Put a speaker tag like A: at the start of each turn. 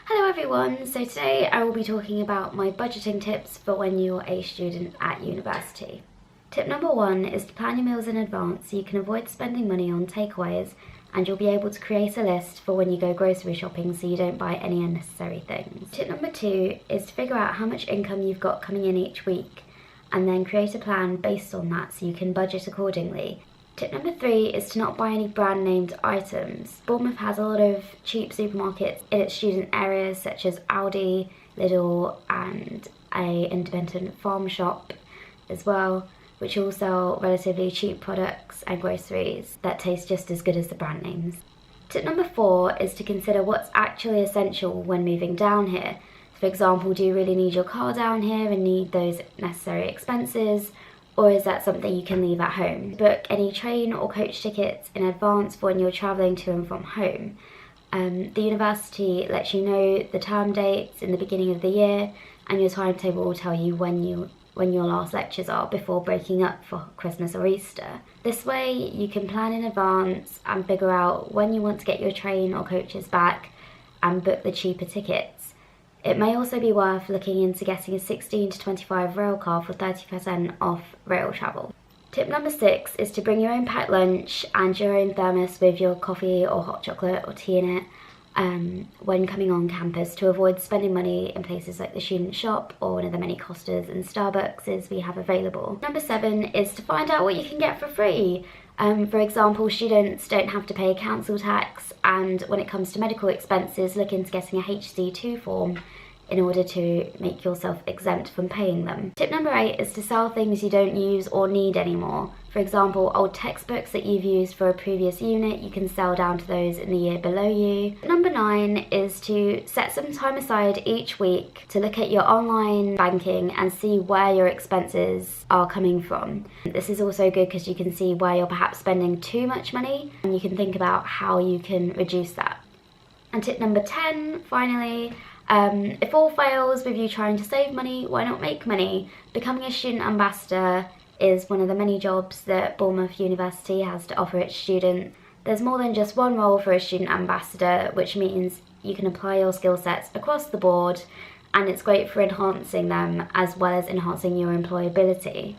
A: Hello everyone, so today I will be talking about my budgeting tips for when you're a student at university. Tip number one is to plan your meals in advance so you can avoid spending money on takeaways, and you'll be able to create a list for when you go grocery shopping so you don't buy any unnecessary things. Tip number two is to figure out how much income you've got coming in each week and then create a plan based on that so you can budget accordingly. Tip number three is to not buy any brand named items. Bournemouth has a lot of cheap supermarkets in its student areas such as Aldi, Lidl and a independent farm shop as well, which all sell relatively cheap products and groceries that taste just as good as the brand names. Tip number four is to consider what's actually essential when moving down here. For example, do you really need your car down here and need those necessary expenses? Or is that something you can leave at home? Book any train or coach tickets in advance for when you're travelling to and from home. The university lets you know the term dates in the beginning of the year, and your timetable will tell you when your last lectures are before breaking up for Christmas or Easter. This way you can plan in advance and figure out when you want to get your train or coaches back and book the cheaper tickets. It may also be worth looking into getting a 16 to 25 rail card for 30% off rail travel. Tip number six is to bring your own packed lunch and your own thermos with your coffee or hot chocolate or tea in it when coming on campus to avoid spending money in places like the student shop or one of the many Costas and Starbucks we have available. Number seven is to find out what you can get for free. For example, students don't have to pay council tax, and when it comes to medical expenses, look into getting a HC2 form in order to make yourself exempt from paying them. Tip number eight is to sell things you don't use or need anymore. For example, old textbooks that you've used for a previous unit, you can sell down to those in the year below you. Number nine is to set some time aside each week to look at your online banking and see where your expenses are coming from. This is also good because you can see where you're perhaps spending too much money, and you can think about how you can reduce that. And tip number 10, finally, if all fails with you trying to save money, why not make money? Becoming a student ambassador is one of the many jobs that Bournemouth University has to offer its students. There's more than just one role for a student ambassador, which means you can apply your skill sets across the board, and it's great for enhancing them as well as enhancing your employability.